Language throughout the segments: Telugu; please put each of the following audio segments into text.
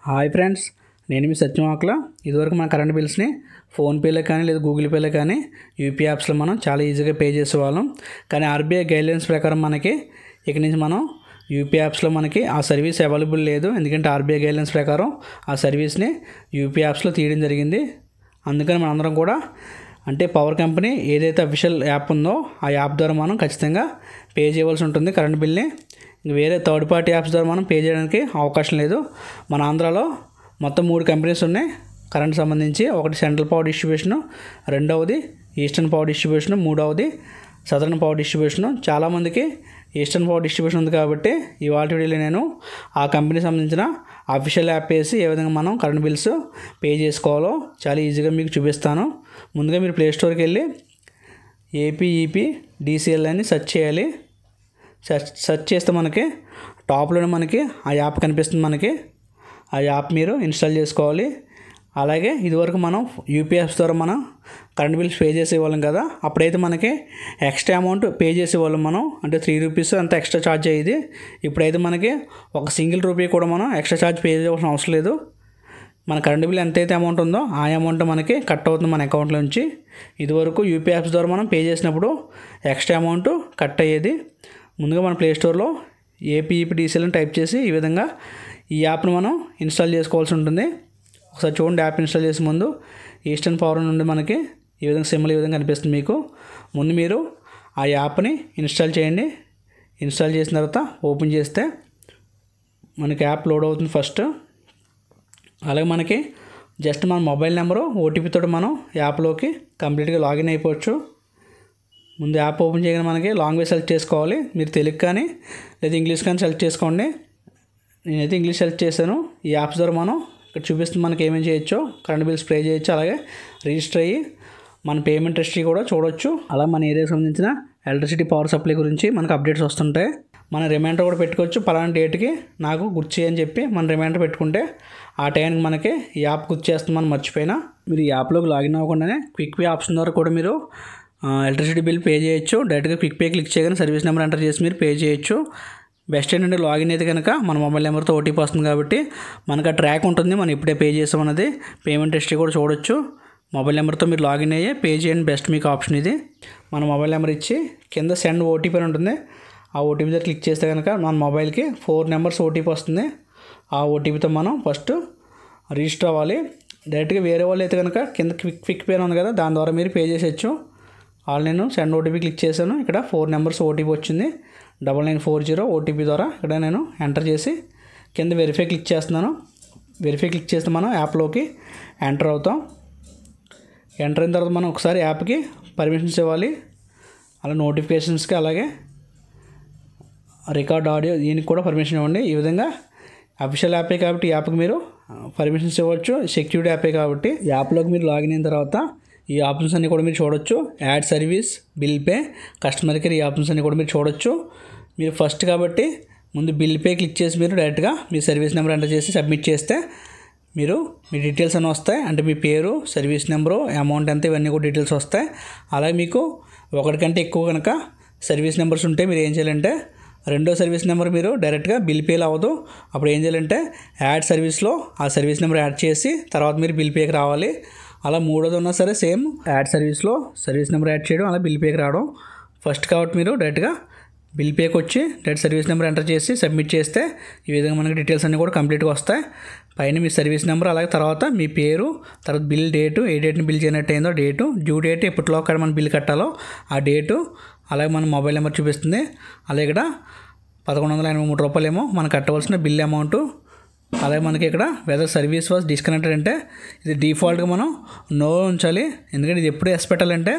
హాయ్ ఫ్రెండ్స్, నేను మీ సత్యమాకుల. ఇదివరకు మన కరెంట్ బిల్స్ని ఫోన్పేలో కానీ లేదా గూగుల్ పేలో కానీ యూపీ యాప్స్లో మనం చాలా ఈజీగా పే చేసేవాళ్ళం. కానీ ఆర్బీఐ గైడ్లైన్స్ ప్రకారం మనకి ఇక నుంచి మనం యూపీ యాప్స్లో మనకి ఆ సర్వీస్ అవైలబుల్ లేదు. ఎందుకంటే ఆర్బీఐ గైడ్లైన్స్ ప్రకారం ఆ సర్వీస్ని యూపీ యాప్స్లో తీయడం జరిగింది. అందుకని మనందరం కూడా అంటే పవర్ కంపెనీ ఏదైతే అఫీషియల్ యాప్ ఉందో ఆ యాప్ ద్వారా మనం ఖచ్చితంగా పే చేయవలసి ఉంటుంది కరెంట్ బిల్ని. వేరే థర్డ్ పార్టీ యాప్స్ ద్వారా మనం పే చేయడానికి అవకాశం లేదు. మన ఆంధ్రాలో మొత్తం 3 కంపెనీస్ ఉన్నాయి కరెంట్ సంబంధించి. ఒకటి సెంట్రల్ పవర్ డిస్ట్రిబ్యూషను, రెండవది ఈస్టర్న్ పవర్ డిస్ట్రిబ్యూషను, మూడవది సదరన్ పవర్ డిస్ట్రిబ్యూషను. చాలామందికి ఈస్టర్న్ పవర్ డిస్ట్రిబ్యూషన్ ఉంది కాబట్టి ఇవాళ వీడియోలో నేను ఆ కంపెనీ సంబంధించిన అఫీషియల్ యాప్ వేసి ఏ విధంగా మనం కరెంట్ బిల్స్ పే చేసుకోవాలో చాలా ఈజీగా మీకు చూపిస్తాను. ముందుగా మీరు ప్లేస్టోర్కి వెళ్ళి ఏపీఈపీ డిసిఎల్ అని సెర్చ్ చేయాలి. సెర్చ్ చేస్తే మనకి టాప్లోనే మనకి ఆ యాప్ కనిపిస్తుంది. మనకి ఆ యాప్ మీరు ఇన్స్టాల్ చేసుకోవాలి. అలాగే ఇదివరకు మనం యూపీఎస్ ద్వారా మనం కరెంట్ బిల్స్ పే చేసేవాళ్ళం కదా. అప్పుడైతే మనకి ఎక్స్ట్రా అమౌంట్ పే చేసేవాళ్ళం మనం, అంటే 3 రూపీస్ అంత ఎక్స్ట్రా ఛార్జ్ అయ్యేది. ఇప్పుడైతే మనకి ఒక సింగిల్ రూపీ కూడా మనం ఎక్స్ట్రా ఛార్జ్ పే చేయవలసిన అవసరం లేదు. మన కరెంట్ బిల్ ఎంతైతే అమౌంట్ ఉందో ఆ అమౌంట్ మనకి కట్ అవుతుంది మన అకౌంట్లో నుంచి. ఇదివరకు యూపీ యాప్స్ ద్వారా మనం పే చేసినప్పుడు ఎక్స్ట్రా అమౌంట్ కట్ అయ్యేది. ముందుగా మన ప్లేస్టోర్లో ఏపీఈపీ డిసిఎల్ అని టైప్ చేసి ఈ విధంగా ఈ యాప్ను మనం ఇన్స్టాల్ చేసుకోవాల్సి ఉంటుంది. ఒకసారి చూడండి, యాప్ ఇన్స్టాల్ చేసే ముందు ఈస్టర్న్ పవర్ నుండి మనకి ఈ విధంగా సింబల్ ఈ విధంగా కనిపిస్తుంది మీకు. ముందు మీరు ఆ యాప్ని ఇన్స్టాల్ చేయండి. ఇన్స్టాల్ చేసిన తర్వాత ఓపెన్ చేస్తే మనకి యాప్ లోడ్ అవుతుంది ఫస్ట్. అలాగే మనకి జస్ట్ మన మొబైల్ నెంబరు ఓటీపీతో మనం యాప్లోకి కంప్లీట్గా లాగిన్ అయిపోవచ్చు. ముందు యాప్ ఓపెన్ చేయగానే మనకి లాంగ్వేజ్ సెలెక్ట్ చేసుకోవాలి. మీరు తెలుగు కానీ లేదా ఇంగ్లీష్ కానీ సెలెక్ట్ చేసుకోండి. నేనైతే ఇంగ్లీష్ సెలెక్ట్ చేశాను. ఈ యాప్స్ ద్వారా మనం ఇక్కడ చూపిస్తుంది మనకి ఏమేమి చేయొచ్చో, కరెంట్ బిల్స్ పే చేయొచ్చు. అలాగే రిజిస్టర్ అయ్యి మన పేమెంట్ హిస్టరీ కూడా చూడొచ్చు. అలా మన ఏరియాకి సంబంధించిన ఎలక్ట్రిసిటీ పవర్ సప్లై గురించి మనకు అప్డేట్స్ వస్తుంటాయి. మన రిమైండర్ కూడా పెట్టుకోవచ్చు. పలానా డేట్కి నాకు గుర్తు చేయని చెప్పి మన రిమైండర్ పెట్టుకుంటే ఆ టైంకి మనకి ఈ యాప్ గుర్తు చేస్తుంది మనం మర్చిపోయినా. మీరు ఈ యాప్లోకి లాగిన్ అవ్వకుండానే క్విక్ పే ఆప్షన్ ద్వారా కూడా మీరు ఎలక్ట్రిసిటీ బిల్ పే చేయొచ్చు. డైరెక్ట్గా క్విక్ పే క్లిక్ చేయగానే సర్వీస్ నెంబర్ ఎంటర్ చేసి మీరు పే చేయొచ్చు. బెస్ట్ ఏంటంటే లాగిన్ అయితే కనుక మన మొబైల్ నెంబర్తో ఓటీపీ వస్తుంది కాబట్టి మనకు ఆ ట్రాక్ ఉంటుంది, మనం ఇప్పుడే పే చేసామన్నది. పేమెంట్ హిస్టరీ కూడా చూడొచ్చు. మొబైల్ నెంబర్తో మీరు లాగిన్ అయ్యే పే చేయండి, బెస్ట్ మీకు ఆప్షన్ ఇది. మన మొబైల్ నెంబర్ ఇచ్చి కింద సెండ్ ఓటీపీ అని ఉంటుంది. ఆ ఓటీపీ దగ్గర క్లిక్ చేస్తే కనుక మన మొబైల్కి 4 నెంబర్స్ ఓటీపీ వస్తుంది. ఆ ఓటీపీతో మనం ఫస్ట్ రిజిస్టర్ అవ్వాలి. డైరెక్ట్గా వేరే వాళ్ళు అయితే కనుక కింద క్విక్ పే ఉంది కదా, దాని ద్వారా మీరు పే చేసేయచ్చు. నేను సెండ్ ఓటీపీ క్లిక్ చేశాను. ఇక్కడ 4 నెంబర్స్ ఓటీపీ వచ్చింది. 9940 ఓటీపీ ద్వారా ఇక్కడ నేను ఎంటర్ చేసి కింద వెరిఫై క్లిక్ చేస్తున్నాను. వెరిఫై క్లిక్ చేస్తే మనం యాప్లోకి ఎంటర్ అవుతాం. ఎంటర్ అయిన తర్వాత మనం ఒకసారి యాప్కి పర్మిషన్స్ ఇవ్వాలి. అలా నోటిఫికేషన్స్కి అలాగే రికార్డ్ ఆడియో దీనికి కూడా పర్మిషన్ ఇవ్వండి. ఈ విధంగా అఫీషియల్ యాపే కాబట్టి యాప్కి మీరు పర్మిషన్స్ ఇవ్వచ్చు. సెక్యూరిటీ యాపే కాబట్టి యాప్లోకి మీరు లాగిన్ అయిన తర్వాత ఈ ఆప్షన్స్ అన్నీ కూడా మీరు చూడొచ్చు. Add service, bill pay, customer care, ఈ ఆప్షన్స్ అన్నీ కూడా మీరు చూడొచ్చు. మీరు ఫస్ట్ కాబట్టి ముందు బిల్ పే క్లిక్ చేసి మీరు డైరెక్ట్గా మీ సర్వీస్ నెంబర్ ఎంటర్ చేసి సబ్మిట్ చేస్తే మీరు మీ డీటెయిల్స్ అన్నీ వస్తాయి. అంటే మీ పేరు, సర్వీస్ నెంబరు, అమౌంట్ ఎంత, ఇవన్నీ కూడా డీటెయిల్స్ వస్తాయి. అలాగే మీకు ఒకటికంటే ఎక్కువ కనుక సర్వీస్ నెంబర్స్ ఉంటే మీరు ఏం చేయాలంటే రెండో సర్వీస్ నెంబర్ మీరు డైరెక్ట్గా బిల్ పేలో అవ్వదు. అప్పుడు ఏం చేయాలంటే యాడ్ సర్వీస్లో ఆ సర్వీస్ నెంబర్ యాడ్ చేసి తర్వాత మీరు బిల్ పేకి రావాలి. అలా మూడోది ఉన్నా సరే సేమ్ యాడ్ సర్వీస్లో సర్వీస్ నెంబర్ యాడ్ చేయడం, అలా బిల్ పేకి రావడం. ఫస్ట్ కాబట్టి మీరు డైరెక్ట్గా బిల్ పేకి వచ్చి డైరెక్ట్ సర్వీస్ నెంబర్ ఎంటర్ చేసి సబ్మిట్ చేస్తే ఈ విధంగా మనకి డీటెయిల్స్ అన్నీ కూడా కంప్లీట్గా వస్తాయి. పైన మీ సర్వీస్ నెంబర్, అలాగే తర్వాత మీ పేరు, తర్వాత బిల్ డేటు, ఏ డేట్ని బిల్ చేయనట్టు అయిందో డేటు, డ్యూ డేట్, ఎప్పటిలో అక్కడ మనం బిల్ కట్టాలో ఆ డేటు, అలాగే మన మొబైల్ నెంబర్ చూపిస్తుంది. అలాగే ఇక్కడ 1183 రూపాయలేమో మనం కట్టవలసిన బిల్ అమౌంట్. అలాగే మనకి ఇక్కడ వెదర్ సర్వీస్ వాజ్ డిస్కనెక్టెడ్ అంటే ఇది డిఫాల్ట్గా మనం నో ఉంచాలి. ఎందుకంటే ఇది ఎప్పుడు ఎస్ పెట్టాలంటే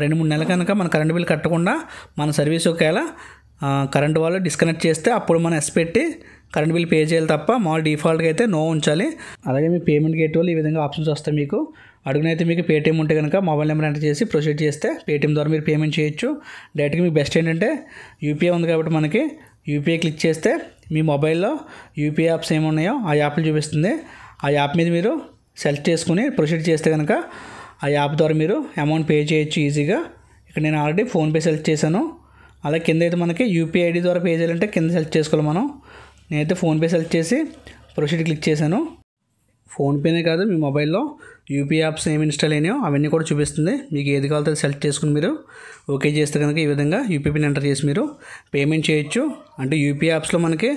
2-3 నెలల కనుక మన కరెంట్ బిల్ కట్టకుండా మన సర్వీస్ ఒకవేళ కరెంట్ వాళ్ళు డిస్కనెక్ట్ చేస్తే అప్పుడు మనం ఎస్ పెట్టి కరెంట్ బిల్ పే చేయాలి తప్ప మామూలు డిఫాల్ట్గా అయితే నో ఉంచాలి. అలాగే మీ పేమెంట్ గేట్ వాళ్ళు ఈ విధంగా ఆప్షన్స్ వస్తాయి మీకు. అడుగునైతే మీకు పేటీఎం ఉంటే కనుక మొబైల్ నెంబర్ ఎంటర్ చేసి ప్రొసీడ్ చేస్తే పేటీఎం ద్వారా మీరు పేమెంట్ చేయొచ్చు. డైరెక్ట్గా మీకు బెస్ట్ ఏంటంటే యూపీఐ ఉంది కాబట్టి మనకి యూపీఐ క్లిక్ చేస్తే మీ మొబైల్లో యూపీఐ యాప్స్ ఏమున్నాయో ఆ యాప్లు చూపిస్తుంది. ఆ యాప్ మీద మీరు సెలెక్ట్ చేసుకుని ప్రొసీడ్ చేస్తే కనుక ఆ యాప్ ద్వారా మీరు అమౌంట్ పే చేయొచ్చు ఈజీగా. ఇక్కడ నేను ఆల్రెడీ ఫోన్పే సెలెక్ట్ చేశాను. అలా కింద అయితే మనకి యూపీఐ ఐడి ద్వారా పే చేయాలంటే కింద సెలెక్ట్ చేసుకోవాలి మనం. నేనైతే ఫోన్పే సెలెక్ట్ చేసి ప్రొసీడ్ క్లిక్ చేశాను. ఫోన్పేనే కాదు మీ మొబైల్లో యూపీఐ యాప్స్ ఏమి ఇన్స్టాల్ అయినాయో అవన్నీ కూడా చూపిస్తుంది. మీకు ఏది కావాలో అది సెలెక్ట్ చేసుకుని మీరు ఓకే చేస్తే కనుక ఈ విధంగా యూపీఐ పిన్ ఎంటర్ చేసి మీరు పేమెంట్ చేయొచ్చు. అంటే యూపీఐ యాప్స్లో మనకి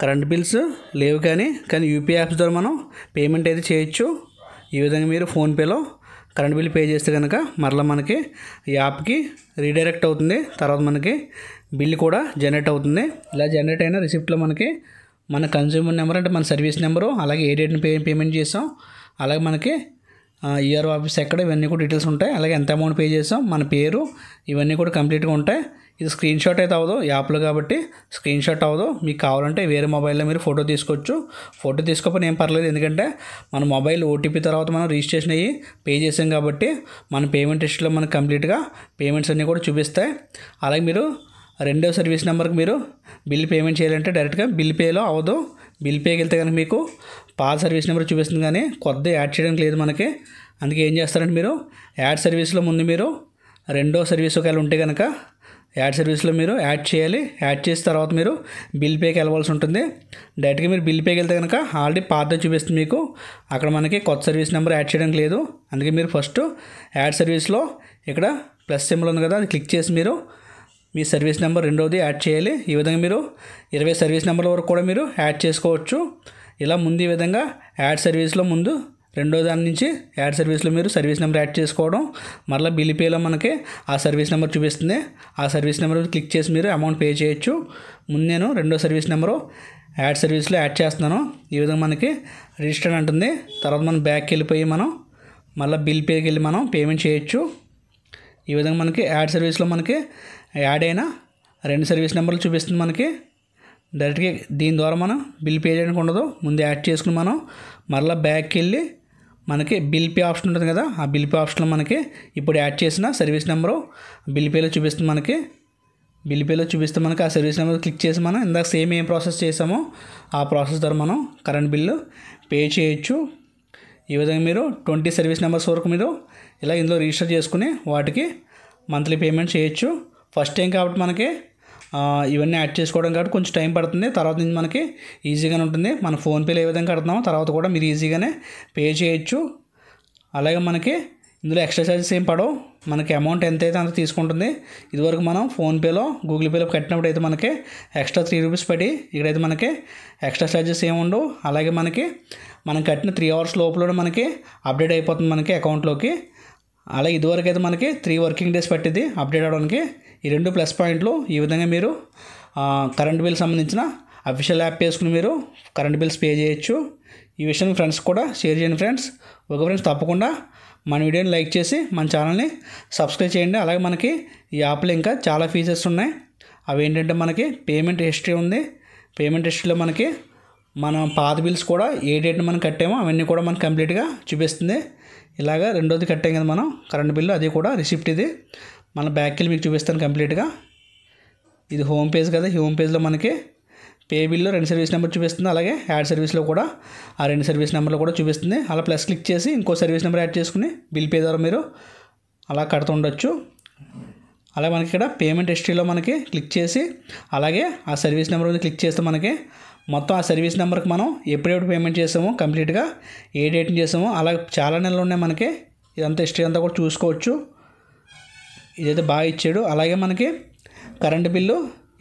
కరెంట్ బిల్స్ లేవు కానీ యూపీఐ యాప్స్ ద్వారా మనం పేమెంట్ అయితే చేయొచ్చు. ఈ విధంగా మీరు ఫోన్పేలో కరెంట్ బిల్ పే చేస్తే కనుక మరలా మనకి ఈ యాప్కి రీడైరెక్ట్ అవుతుంది. తర్వాత మనకి బిల్ కూడా జనరేట్ అవుతుంది. ఇలా జనరేట్ అయిన రిసిప్ట్లో మనకి మన కన్జ్యూమర్ నెంబర్ అంటే మన సర్వీస్ నెంబరు, అలాగే ఏ డేట్ని పేమెంట్ చేసాం, అలాగే మనకి ఈఆర్ఓ ఆఫీస్ ఎక్కడ, ఇవన్నీ కూడా డీటెయిల్స్ ఉంటాయి. అలాగే ఎంత అమౌంట్ పే చేసాం, మన పేరు, ఇవన్నీ కూడా కంప్లీట్గా ఉంటాయి. ఇది స్క్రీన్ షాట్ అయితే అవ్వదు యాప్లో కాబట్టి స్క్రీన్ షాట్ అవ్వదు. మీకు కావాలంటే వేరే మొబైల్లో మీరు ఫోటో తీసుకోవచ్చు. ఫోటో తీసుకోకపోతే ఏం పర్లేదు, ఎందుకంటే మన మొబైల్ ఓటీపీ తర్వాత మనం రిజిస్ట్రేషన్ అయ్యి పే చేసాం కాబట్టి మన పేమెంట్ హిస్టరీలో మనకు కంప్లీట్గా పేమెంట్స్ అన్నీ కూడా చూపిస్తాయి. అలాగే మీరు రెండో సర్వీస్ నెంబర్కి మీరు బిల్ పేమెంట్ చేయాలంటే డైరెక్ట్గా బిల్ పేలో అవ్వదు. బిల్ పేకి వెళ్తే కనుక మీకు పాత సర్వీస్ నెంబర్ చూపిస్తుంది కానీ కొత్త యాడ్ చేయడానికి లేదు మనకి. అందుకే ఏం చేస్తారంటే మీరు యాడ్ సర్వీస్లో ముందు మీరు రెండో సర్వీస్ ఒకవేళ ఉంటే కనుక యాడ్ సర్వీస్లో మీరు యాడ్ చేయాలి. యాడ్ చేసిన తర్వాత మీరు బిల్ పేకి వెళ్ళవలసి ఉంటుంది. డైరెక్ట్గా మీరు బిల్ పేకి వెళ్తే కనుక ఆల్రెడీ పాత చూపిస్తుంది మీకు, అక్కడ మనకి కొత్త సర్వీస్ నెంబర్ యాడ్ చేయడానికి లేదు. అందుకే మీరు ఫస్ట్ యాడ్ సర్వీస్లో ఇక్కడ ప్లస్ సింబల్ ఉంది కదా, అది క్లిక్ చేసి మీరు మీ సర్వీస్ నెంబర్ రెండోది యాడ్ చేయాలి. ఈ విధంగా మీరు 20 సర్వీస్ నెంబర్ల వరకు కూడా మీరు యాడ్ చేసుకోవచ్చు. ఇలా ముందు ఈ విధంగా యాడ్ సర్వీస్లో ముందు రెండో దాని నుంచి యాడ్ సర్వీస్లో మీరు సర్వీస్ నెంబర్ యాడ్ చేసుకోవడం, మరలా బిల్ పేలో మనకి ఆ సర్వీస్ నెంబర్ చూపిస్తుంది. ఆ సర్వీస్ నెంబర్ క్లిక్ చేసి మీరు అమౌంట్ పే చేయొచ్చు. ముందు నేను రెండో సర్వీస్ నెంబరు యాడ్ సర్వీస్లో యాడ్ చేస్తున్నాను. ఈ విధంగా మనకి రిజిస్టర్ అంటుంది. తర్వాత మనం బ్యాక్కి వెళ్ళిపోయి మనం మళ్ళీ బిల్ పేకి వెళ్ళి మనం పేమెంట్ చేయొచ్చు. ఈ విధంగా మనకి యాడ్ సర్వీస్లో మనకి యాడ్ అయిన 2 సర్వీస్ నెంబర్లు చూపిస్తుంది మనకి. డైరెక్ట్గా దీని ద్వారా మనం బిల్ పే చేయడానికి ఉండదు. ముందు యాడ్ చేసుకుని మనం మరలా బ్యాక్కి వెళ్ళి మనకి బిల్ పే ఆప్షన్ ఉంటుంది కదా, ఆ బిల్ పే ఆప్షన్లో మనకి ఇప్పుడు యాడ్ చేసిన సర్వీస్ నెంబరు బిల్ పేలో చూపిస్తుంది మనకి. బిల్ పేలో చూపిస్తే మనకి ఆ సర్వీస్ నెంబర్ క్లిక్ చేసి మనం ఇందాక సేమ్ ఏం ప్రాసెస్ చేసామో ఆ ప్రాసెస్ ద్వారా మనం కరెంట్ బిల్లు పే చేయొచ్చు. ఈ విధంగా మీరు 20 సర్వీస్ నెంబర్స్ వరకు మీరు ఇలా ఇందులో రిజిస్టర్ చేసుకుని వాటికి మంత్లీ పేమెంట్ చేయొచ్చు. ఫస్ట్ టైం కాబట్టి మనకి ఇవన్నీ యాడ్ చేసుకోవడం కాబట్టి కొంచెం టైం పడుతుంది. తర్వాత నుంచి మనకి ఈజీగానే ఉంటుంది. మన ఫోన్పేలో ఏ విధంగా కడుతున్నామో తర్వాత కూడా మీరు ఈజీగానే పే చేయొచ్చు. అలాగే మనకి ఇందులో ఎక్స్ట్రా ఛార్జెస్ ఏం పడవు. మనకి అమౌంట్ ఎంతైతే అంత తీసుకుంటుంది. ఇదివరకు మనం ఫోన్పేలో గూగుల్ పేలో కట్టినప్పుడు అయితే మనకి ఎక్స్ట్రా 3 రూపీస్ పడి, ఇక్కడైతే మనకి ఎక్స్ట్రా ఛార్జెస్ ఏమి ఉండవు. అలాగే మనకి మనం కట్టిన 3 అవర్స్ లోపల మనకి అప్డేట్ అయిపోతుంది మనకి అకౌంట్లోకి. అలాగే ఇదివరకు అయితే మనకి 3 వర్కింగ్ డేస్ పట్టింది అప్డేట్ అవ్వడానికి. ఈ 2 ప్లస్ పాయింట్లు. ఈ విధంగా మీరు కరెంట్ బిల్ సంబంధించిన అఫీషియల్ యాప్ వేసుకుని మీరు కరెంట్ బిల్స్ పే చేయొచ్చు. ఈ విషయం ఫ్రెండ్స్ కూడా షేర్ చేయండి ఫ్రెండ్స్. ఓకే ఫ్రెండ్స్, తప్పకుండా మన వీడియోని లైక్ చేసి మన ఛానల్ని సబ్స్క్రైబ్ చేయండి. అలాగే మనకి ఈ యాప్లో ఇంకా చాలా ఫీచర్స్ ఉన్నాయి. అవి ఏంటంటే మనకి పేమెంట్ హిస్టరీ ఉంది. పేమెంట్ హిస్టరీలో మనకి మన పాత బిల్స్ కూడా ఏ డేట్ని మనం కట్టామో అవన్నీ కూడా మనకు కంప్లీట్గా చూపిస్తుంది. ఇలాగా రెండోది కట్టాం కదా మనం కరెంట్ బిల్లు, అది కూడా రిసిప్ట్. ఇది మన బ్యాక్కి వెళ్ళి మీకు చూపిస్తాను కంప్లీట్గా. ఇది హోమ్ పేజ్ కదా, ఈ హోమ్ పేజ్లో మనకి పే బిల్లో 2 సర్వీస్ నెంబర్ చూపిస్తుంది. అలాగే యాడ్ సర్వీస్లో కూడా ఆ 2 సర్వీస్ నెంబర్లు కూడా చూపిస్తుంది. అలా ప్లస్ క్లిక్ చేసి ఇంకో సర్వీస్ నెంబర్ యాడ్ చేసుకుని బిల్ పే ద్వారా మీరు అలా కడుతుండొచ్చు. అలాగే మనకి ఇక్కడ పేమెంట్ హిస్టరీలో మనకి క్లిక్ చేసి అలాగే ఆ సర్వీస్ నెంబర్ మీద క్లిక్ చేస్తే మనకి మొత్తం ఆ సర్వీస్ నెంబర్కి మనం ఎప్పుడెప్పుడు పేమెంట్ చేసామో కంప్లీట్గా ఏ డేట్ని చేసామో అలా చాలా నెలలు ఉన్నాయి మనకి. ఇదంతా హిస్టరీ అంతా కూడా చూసుకోవచ్చు. ఇదైతే బాగా ఇచ్చాడు. అలాగే మనకి కరెంటు బిల్లు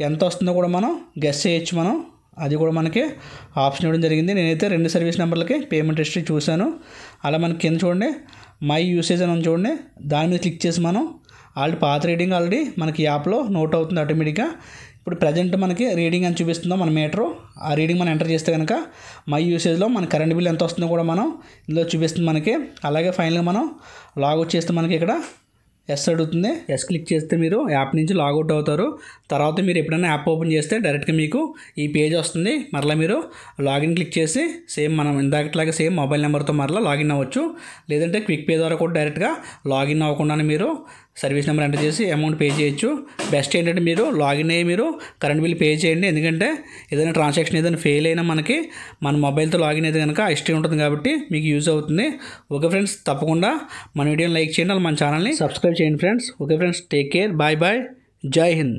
ఎంత వస్తుందో కూడా మనం గెస్ చేయొచ్చు. మనం అది కూడా మనకి ఆప్షన్ ఇవ్వడం జరిగింది. నేనైతే 2 సర్వీస్ నెంబర్లకి పేమెంట్ హిస్టరీ చూశాను. అలా మనకి కింద చూడండి మై యూసేజ్ అని చూడండి, దాని మీద క్లిక్ చేసి మనం ఆల్రెడీ పాత రీడింగ్ ఆల్రెడీ మనకి యాప్లో నోట్ అవుతుంది ఆటోమేటిక్గా. ఇప్పుడు ప్రజెంట్ మనకి రీడింగ్ అని చూపిస్తుందో మన మీటరు, ఆ రీడింగ్ మనం ఎంటర్ చేస్తే కనుక మై యూసేజ్లో మన కరెంట్ బిల్ ఎంత వస్తుందో కూడా మనం ఇందులో చూపిస్తుంది మనకి. అలాగే ఫైనల్గా మనం లాగౌట్ చేస్తే మనకి ఇక్కడ ఎస్ అడుగుతుంది. ఎస్ క్లిక్ చేస్తే మీరు యాప్ నుంచి లాగౌట్ అవుతారు. తర్వాత మీరు ఎప్పుడైనా యాప్ ఓపెన్ చేస్తే డైరెక్ట్గా మీకు ఈ పేజ్ వస్తుంది. మరలా మీరు లాగిన్ క్లిక్ చేసి సేమ్ మనం ఇందాకట్లాగా సేమ్ మొబైల్ నెంబర్తో మరలా లాగిన్ అవ్వచ్చు. లేదంటే క్విక్ పే ద్వారా కూడా డైరెక్ట్గా లాగిన్ అవ్వకుండానే మీరు సర్వీస్ నెంబర్ ఎంటర్ చేసి అమౌంట్ పే చేయొచ్చు. బెస్ట్ ఏంటంటే మీరు లాగిన్ అయ్యి మీరు కరెంట్ బిల్ పే చేయండి. ఎందుకంటే ఏదైనా ట్రాన్సాక్షన్ ఏదైనా ఫెయిల్ అయినా మనకి మన మొబైల్తో లాగిన్ అయితే కనుక హిస్టరీ ఉంటుంది కాబట్టి మీకు యూజ్ అవుతుంది. ఓకే ఫ్రెండ్స్, తప్పకుండా మన వీడియోని లైక్ చేయండి, మన ఛానల్ని సబ్స్క్రైబ్ చేయండి friends. Okay friends, take care, bye bye, Jai Hind.